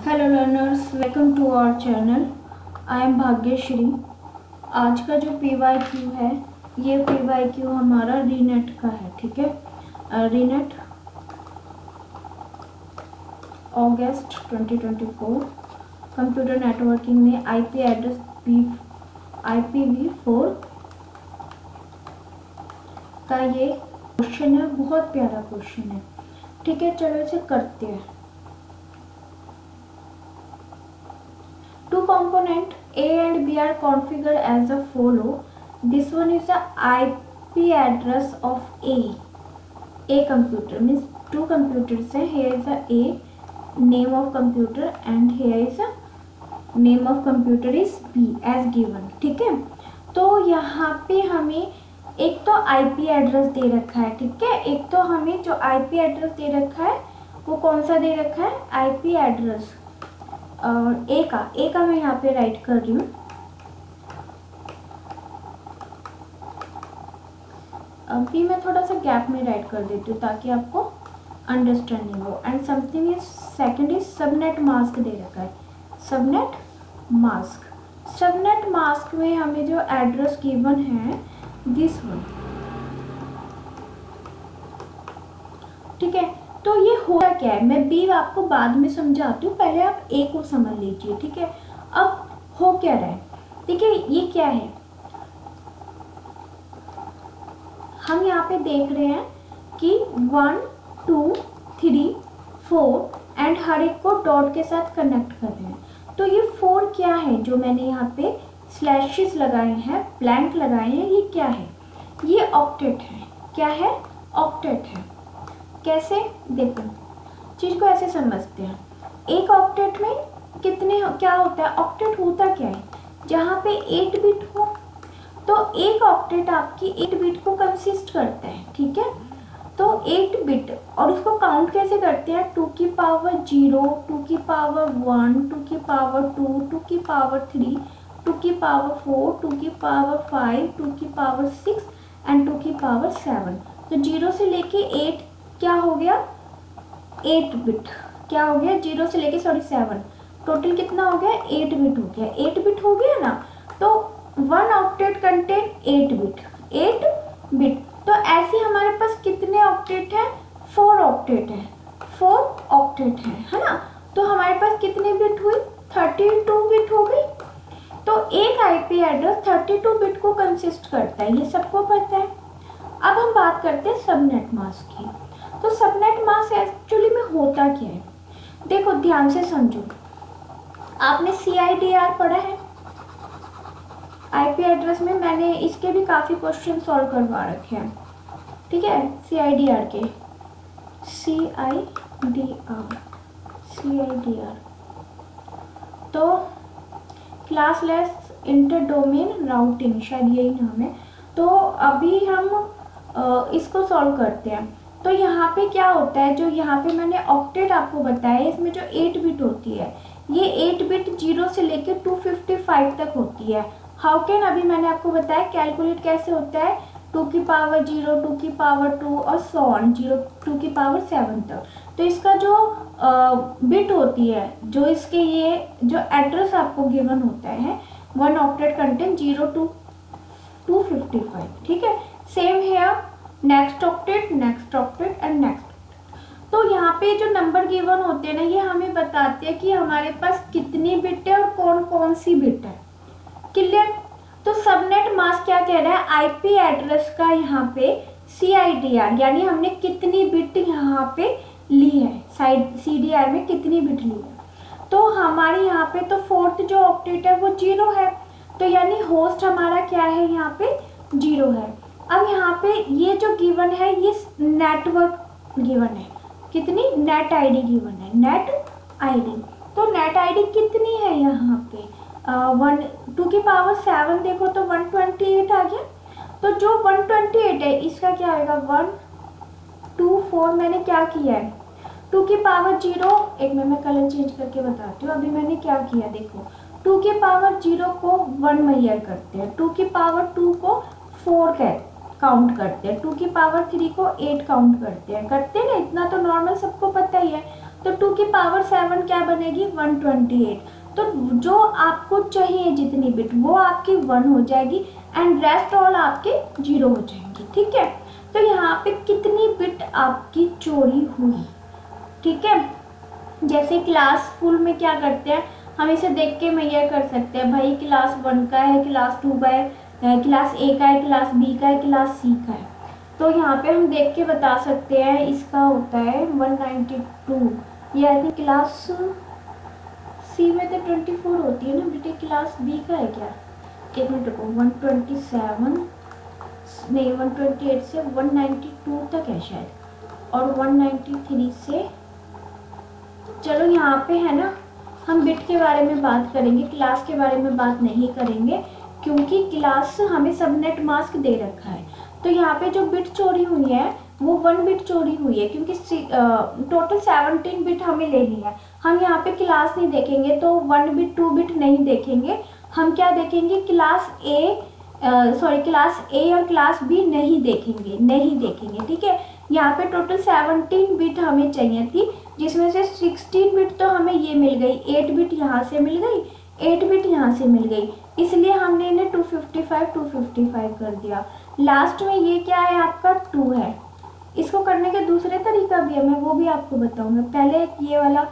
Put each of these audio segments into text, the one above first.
Hello learners, welcome to our channel. I am Bhagyashree. आज का जो PYQ है, ये PYQ हमारा रीनेट का है। ठीक है, रीनेट अगस्त 2024 कंप्यूटर नेटवर्किंग में IP एड्रेस IPv4 का ये क्वेश्चन है। बहुत प्यारा क्वेश्चन है। ठीक है, चलो इसे करते हैं। Two component A and B are configured as a follow. This one is the IP address of A computer, means two computers है. Here is the A name of computer and here is the name of computer is B as given. ठीक है, तो यहाँ पे हमें एक तो IP address दे रखा है. ठीक है, एक तो हमें जो IP एड्रेस दे रखा है वो कौन सा दे रखा है? IP एड्रेस ए का मैं यहाँ पे राइट कर रही हूँ. अभी मैं थोड़ा सा गैप में राइट कर देती हूँ ताकि आपको अंडरस्टैंडिंग हो. And something is second is subnet mask दे रखा है. सबनेट मास्क में हमें जो एड्रेस गिवन है दिस वन. ठीक है, तो ये होता क्या है मैं बी आपको बाद में समझाती हूँ, पहले आप ए को समझ लीजिए. ठीक है, अब हो क्या रहा है? देखिए ये क्या है, हम यहाँ पे देख रहे हैं कि 1 2 3 4 एंड हर एक को डॉट के साथ कनेक्ट कर रहे हैं. तो ये 4 क्या है जो मैंने यहाँ पे स्लैशेस लगाए हैं, ब्लैंक लगाए हैं, ये क्या है? ये ऑक्टेट है. क्या है? ऑक्टेट है. कैसे? देखो चीज को ऐसे समझते हैं. एक ऑक्टेट में कितने क्या होता है? ऑक्टेट होता क्या है? जहाँ पे 8 बिट हो, तो एक ऑक्टेट आपकी 8 बिट को कंसिस्ट करता है. ठीक है, तो 8 बिट और उसको काउंट कैसे करते हैं? 2 की पावर 0, 2 की पावर 1, 2 की पावर 2, 2 की पावर 3, 2 की पावर 4, 2 की पावर 5, 2 की पावर 6 एंड 2 की पावर 7. तो 0 से लेके 8 क्या हो गया? 8 बिट. क्या हो गया? 0 से लेके 7 टोटल कितना हो गया? 8 बिट हो गया. 8 बिट हो गया ना, तो 1 ऑक्टेट कंटेन 8 बिट. 8 बिट. तो ऐसे हमारे पास कितने ऑक्टेट हैं? 4 ऑक्टेट है. 4 ऑक्टेट है ना. तो हमारे पास कितने बिट हुई? 32 बिट हो गई. तो एक IP एड्रेस 32 बिट को कंसिस्ट करता है, ये सबको पता है. अब हम बात करते हैं सबनेट मास्क की. तो सबनेट मास्क एक्चुअली में होता क्या है? देखो ध्यान से समझो. आपने CIDR पढ़ा है? IP एड्रेस में मैंने इसके भी काफ़ी क्वेश्चन सॉल्व करवा रखे हैं. ठीक है, CIDR के CIDR तो क्लासलेस इंटर डोमेन राउटिंग, शायद यही नाम है. तो अभी हम इसको सॉल्व करते हैं. तो यहाँ पे क्या होता है, जो यहाँ पे मैंने ऑक्टेट आपको बताया, इसमें जो 8 बिट होती है, ये 8 बिट 0 से लेके 255 तक होती है. हाउ कैन, अभी मैंने आपको बताया कैलकुलेट कैसे होता है. 2 की पावर 0, 2 की पावर 2 और सो ऑन 2 की पावर 7 तक. तो इसका जो बिट होती है, जो इसके ये जो एड्रेस आपको गिवन होता है, 1 ऑक्टेट कंटेन 0 to 255. ठीक है, सेम है नेक्स्ट ऑक्टेट एंड नेक्स्ट. तो यहाँ पे जो नंबर गिवन होते हैं ना, ये हमें बताते हैं कि हमारे पास कितनी बिट है और कौन कौन सी बिट है. क्लियर? तो सबनेट मास्क क्या कह रहा है? IP एड्रेस का यहाँ पे CIDR, यानी हमने कितनी बिट यहाँ पे ली है, CDR में कितनी बिट ली है. तो हमारे यहाँ पे तो 4th जो ऑक्टेट है वो 0 है. तो यानी होस्ट हमारा क्या है? यहाँ पे 0 है. अब यहाँ पे ये जो गिवन है, ये नेटवर्क गिवन है. कितनी? नेट ID गिवन है. Net ID. तो नेट ID कितनी है यहाँ पे? 2 की पावर 7 देखो तो 128 आ गया. तो जो 128 है इसका क्या आएगा? 1 2 4. मैंने क्या किया है? 2 की पावर 0, एक में मैं कलर चेंज करके बताती हूँ. अभी मैंने क्या किया देखो, 2 की पावर 0 को 1 मैयर करते हैं, 2 की पावर 2 को 4 काउंट करते हैं, 2 की पावर 3 को 8 काउंट करते हैं ना. इतना तो नॉर्मल सबको पता ही है. तो 2 की पावर 7 क्या बनेगी 128। तो जो आपको चाहिए जितनी बिट वो आपकी 1 हो जाएगी एंड रेस्ट ऑल आपके 0 हो जाएंगे। ठीक है, तो यहाँ पे कितनी बिट आपकी चोरी हुई। ठीक है, जैसे क्लास फुल में क्या करते हैं, हम इसे देख के मेजर कर सकते हैं, भाई क्लास 1 का है, क्लास 2 का है, क्लास ए का है, क्लास बी का है, क्लास सी का है। तो यहाँ पे हम देख के बता सकते हैं, इसका होता है 192, ये आई थिंक क्लास सी में तो 24 होती है ना बेटे, क्लास बी का है क्या, एक मिनट रुको, 127 नहीं 128 से 192 तक है शायद, और 193 से, चलो यहाँ पे है ना, हम बिट के बारे में बात करेंगे, क्लास के बारे में बात नहीं करेंगे क्योंकि क्लास हमें सबनेट मास्क दे रखा है। तो यहाँ पे जो बिट चोरी हुई है वो 1 बिट चोरी हुई है क्योंकि टोटल 17 बिट हमें लेनी है। हम यहाँ पे क्लास नहीं देखेंगे तो 1 बिट 2 बिट नहीं देखेंगे, हम क्या देखेंगे क्लास ए क्लास ए और क्लास बी नहीं देखेंगे। ठीक है, यहाँ पे टोटल 17 बिट हमें चाहिए थी, जिसमें से 16 बिट तो हमें ये मिल गई, 8 बिट यहाँ से मिल गई, 8 बिट यहाँ से मिल गई, इसलिए हमने इन्हें 255 कर दिया। लास्ट में ये क्या है आपका 2 है। इसको करने के दूसरे तरीका भी है, मैं वो भी आपको बताऊंगा। पहले ये वाला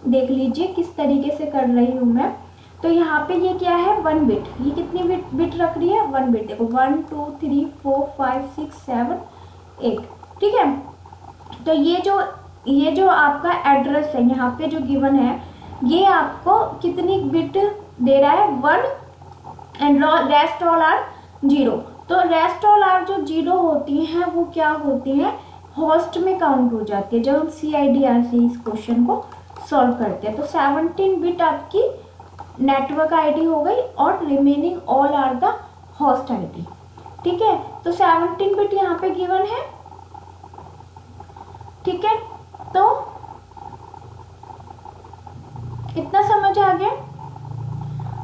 देख लीजिए किस तरीके से कर रही हूँ मैं। तो यहाँ पे ये क्या है 1 बिट, ये कितनी बिट रख रही है 1 बिट, देखो 1 2 3 4 5 6 7 8। ठीक है, तो ये जो आपका एड्रेस है यहाँ पे जो गिवन है, ये आपको कितनी बिट दे रहा है 1 एंड रेस्ट ऑल आर 0। तो रेस्ट ऑल आर जो 0 होती हैं वो क्या होती हैं, होस्ट में काउंट हो जाती है जब हम CIDR से इस क्वेश्चन को सॉल्व करते हैं। तो 17 बिट आपकी नेटवर्क आईडी हो गई और remaining all are the host ID. ठीक है, तो 17 बिट यहाँ पे गिवन है। ठीक है, तो इतना समझ आ गया।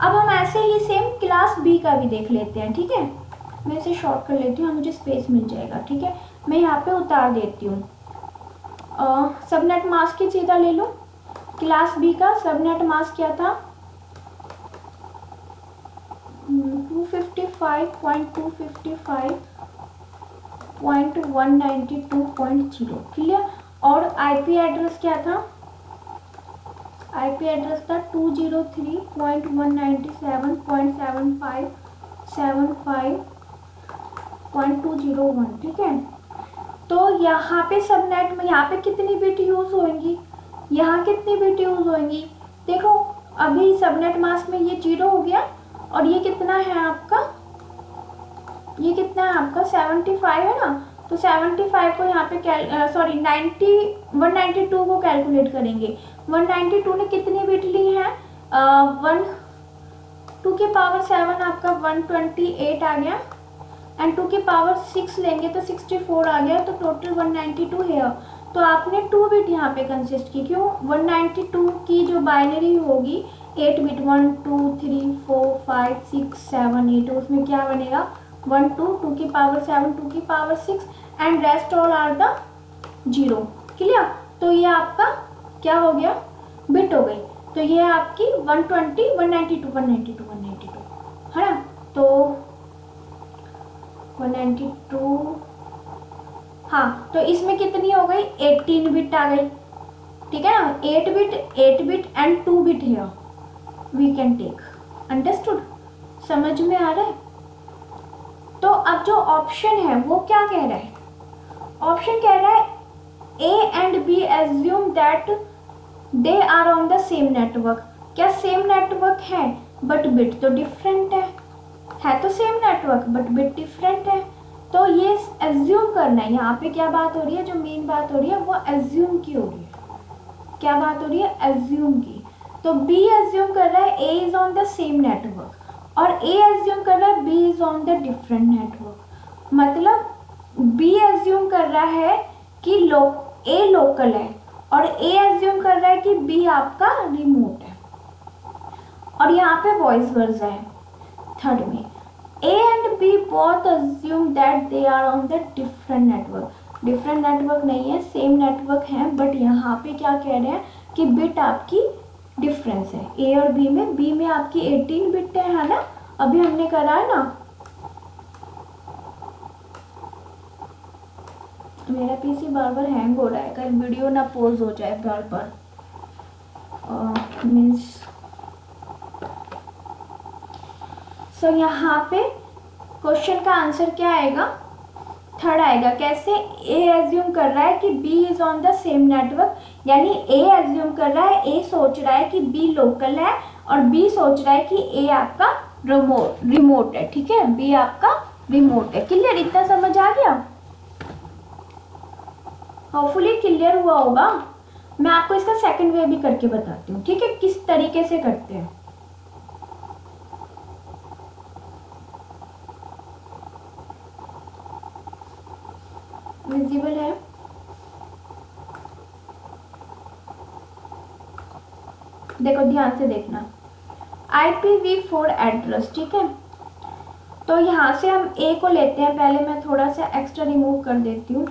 अब हम ऐसे ही सेम क्लास बी का भी देख लेते हैं। ठीक है, मैं इसे शॉर्ट कर लेती हूँ, मुझे स्पेस मिल जाएगा। ठीक है, मैं यहाँ पे उतार देती हूँ, सबनेट मास्क ही सीधा ले लो। क्लास बी का सबनेट मास्क क्या था 255.255.192.0 क्लियर। और आईपी एड्रेस क्या था, आईपी एड्रेस था 203.197.75.201। ठीक है, तो यहाँ पे सबनेट में यहाँ पे कितनी बिट यूज होंगी, यहाँ कितनी बिट यूज होंगी, देखो अभी सबनेट मास्क में ये 0 हो गया और ये कितना है आपका, ये कितना है आपका 75 है ना। तो 75 को यहाँ पे 192 को कैलकुलेट करेंगे। 192 ने कितनी बिट ली है 2 की पावर 7 आपका 128 आ गया एंड 2 की पावर 6 लेंगे तो 64 आ गया, तो टोटल 192 है। तो आपने 2 बिट यहाँ पे कंसिस्ट की, क्यों 192 की जो बाइनरी होगी 8 बिट 1 2 3 4 5 6 7 8, उसमें क्या बनेगा 1 2 की पावर 7 2 की power 6 and rest all are the 0। Clear, तो ये आपका क्या हो गया बिट हो गई। तो ये आपकी 192 है ना। तो 192, हाँ, तो इसमें कितनी हो गई 18 बिट आ गई। ठीक है ना, 8 बिट एंड 2 बिट है, वी कैन टेक, अंडरस्टूड, समझ में आ रहा है। तो अब जो ऑप्शन है वो क्या कह रहा है, ऑप्शन कह रहा है A and B assume that they are on the same network. क्या सेम नेटवर्क है बट बिट तो डिफरेंट है तो same network but bit different है। तो ये एज्यूम करना है, यहाँ पे क्या बात हो रही है, जो मेन बात हो रही है वो एज्यूम की हो रही है। क्या बात हो रही है, एज्यूम की। तो B एज्यूम कर रहा है A is on the same network और A एज्यूम कर रहा है B is on the different network. मतलब B एज्यूम कर रहा है कि A लोकल है और A एज्यूम कर रहा है कि B आपका रिमोट है। और यहाँ पे वॉइस वर्सा है थर्ड में, A and B both assume that they are on the different network। Different network नहीं है, सेम नेटवर्क है, बट यहाँ पे क्या कह रहे हैं कि बिट आपकी डिफरेंस है ए और बी में। बी में आपकी 18 बिट है ना, अभी हमने करा है ना। मेरा पीसी बार बार हैंग हो रहा है, कल वीडियो ना पॉज हो जाए बार बार। मीन्स सो यहाँ पे क्वेश्चन का आंसर क्या आएगा, थर्ड आएगा। कैसे? ए एज्यूम कर रहा है कि B is on the same network, यानी ए एज्यूम कर रहा है, ए सोच रहा है कि बी लोकल है और बी सोच रहा है कि ए आपका रिमोट है। ठीक है, बी आपका रिमोट है। क्लियर? इतना समझ आ गया? होपफुली क्लियर हुआ होगा। मैं आपको इसका सेकंड वे भी करके बताती हूँ, ठीक है, किस तरीके से करते हैं। विजिबल है? देखो ध्यान से देखना, IPv4 एड्रेस, ठीक है। तो यहाँ से हम ए को लेते हैं, पहले मैं थोड़ा सा एक्स्ट्रा रिमूव कर देती हूँ।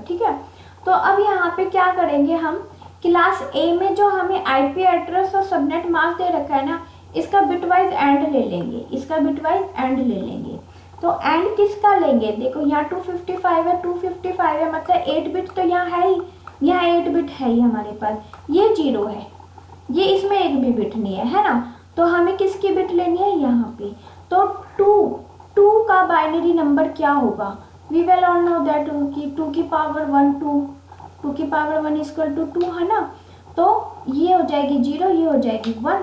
ठीक है। तो अब यहाँ पे क्या करेंगे हम, क्लास ए में जो हमें आईपी एड्रेस और सबनेट मास्क दे रखा है ना, इसका बिटवाइज एंड ले लेंगे, इसका बिटवाइज एंड ले लेंगे। तो एंड किसका लेंगे? देखो यहाँ 255 है, 255 है मतलब 8 बिट तो यहाँ है ही, यहाँ 8 बिट है ही हमारे पास, ये 0 है, ये इसमें एक भी बिट नहीं है ना। तो हमें किसकी बिट लेनी है यहाँ पे? तो 2 का बाइनरी नंबर क्या होगा? We will all know that कि 2 की पावर 1 2 की पावर 1 इक्वल टू 2 है ना। तो ये हो जाएगी 0, ये हो जाएगी 1,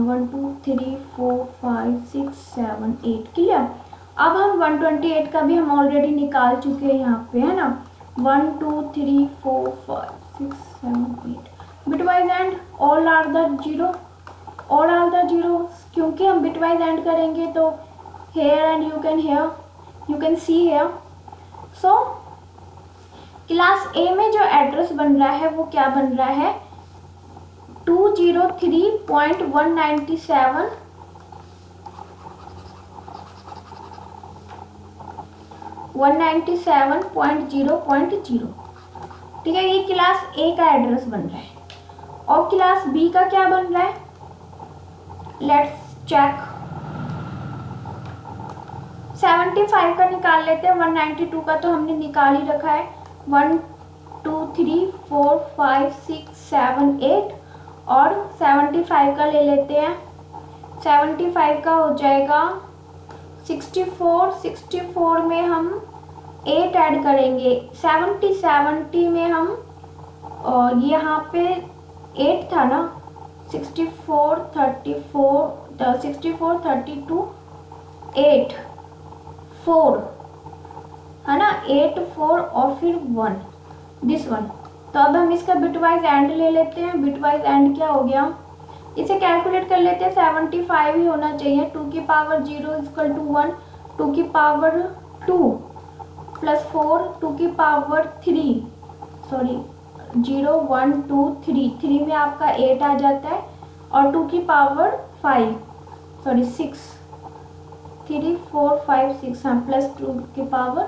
1 2 3 4 5 6 7 8। क्लियर? अब हम 128 का भी हम ऑलरेडी निकाल चुके हैं यहाँ पे, है ना। 1 2 3 4 5 6 7 8 bitwise and all are the 0, all are the 0, क्योंकि हम बिटवाइज एंड करेंगे तो here and you can see here. So class A में जो एड्रेस बन रहा है वो क्या बन रहा है? 203.197.0.0, ठीक है, ये क्लास ए का एड्रेस बन रहा है। और क्लास बी का क्या बन रहा है? Let's check. 75 का निकाल लेते हैं, 192 का तो हमने निकाल ही रखा है। 1 2 3 4 5 6 7 8 और 75 का ले लेते हैं। 75 का हो जाएगा 64 में हम 8 ऐड करेंगे। 70 में हम यहाँ पे 8 था ना, 64 32 8 4 है ना, 8 4 और फिर 1 दिस वन। तो अब हम इसका बिटवाइज एंड ले लेते हैं। बिटवाइज एंड क्या हो गया, इसे कैलकुलेट कर लेते हैं। 75 ही होना चाहिए। 2 की पावर 0 इक्वल टू 1, 2 की पावर 2 प्लस 4, 2 की पावर 3, सॉरी 0 1 2 3 में आपका 8 आ जाता है और 2 की पावर 5 सॉरी 6 3 4 5 6, हाँ प्लस 2 की पावर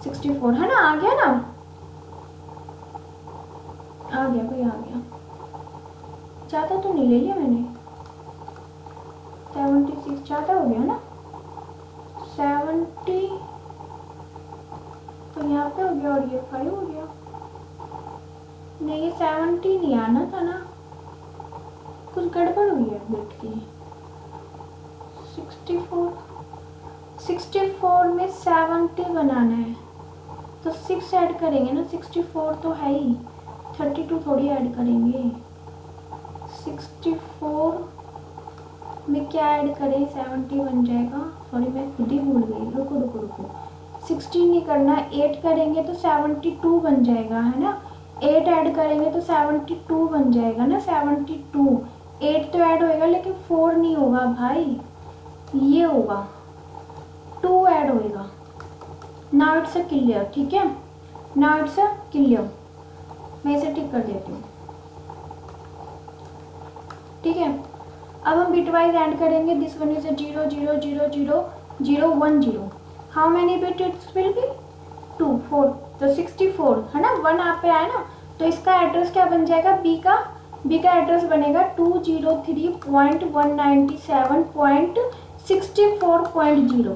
64 है ना। आ गया ना, आ गया भाई, आ गया। ज़्यादा तो नहीं ले लिया मैंने, 76 ज़्यादा हो गया ना। 70 तो यहाँ पे हो गया और ये 5 हो गया। नहीं ये 70 नहीं आना था ना, कुछ गड़बड़ हुई है बिट की। 64 में 70 बनाना है तो 6 ऐड करेंगे ना, 64 तो है ही, 32 थोड़ी ऐड करेंगे। 64 में क्या ऐड करें, 70 बन जाएगा। सॉरी मैं खुद ही भूल गई, रुको 16 नहीं करना, 8 करेंगे तो 72 बन जाएगा, है ना। 8 ऐड करेंगे तो 72 बन जाएगा ना, 72। 8 तो ऐड होएगा लेकिन 4 नहीं होगा भाई, ये होगा 2 ऐड होएगा। नाउ इट्स क्लियर, ठीक है, नाउ इट्स क्लियर। मैं इसे टिक कर देती हूँ। ठीक है। अब हम बिटवाइज एंड करेंगे। This one is 0 0 0 0 0 1 0। How many bit it's will be 2 4, तो 64 है ना, 1 आप पे आया ना, तो इसका एड्रेस क्या बन जाएगा, बी का एड्रेस बनेगा 203.197.64.0।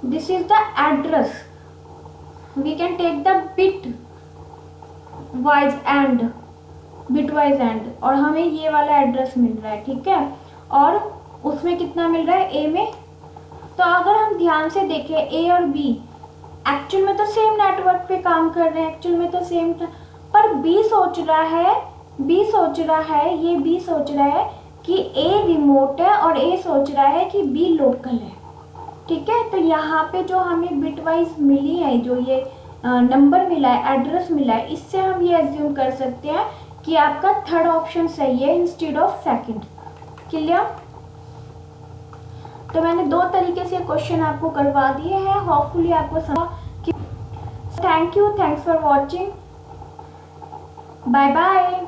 This is the address. We can take the bitwise and, bitwise and, और हमें ये वाला एड्रेस मिल रहा है, ठीक है। और उसमें कितना मिल रहा है ए में, तो अगर हम ध्यान से देखें ए और बी एक्चुअल में तो सेम नेटवर्क पे काम कर रहे हैं, एक्चुअल में तो सेम, पर बी सोच रहा है कि ए रिमोट है और ए सोच रहा है कि बी लोकल है, ठीक है। तो यहाँ पे जो हमें बिटवाइज मिली है, जो ये नंबर मिला है, एड्रेस मिला है, इससे हम ये एज्यूम कर सकते हैं कि आपका थर्ड ऑप्शन सही है इंस्टेड ऑफ सेकंड। क्लियर। तो मैंने 2 तरीके से क्वेश्चन आपको करवा दिए हैं, होपफुली आपको समझ। Thank you, thanks for watching, bye bye.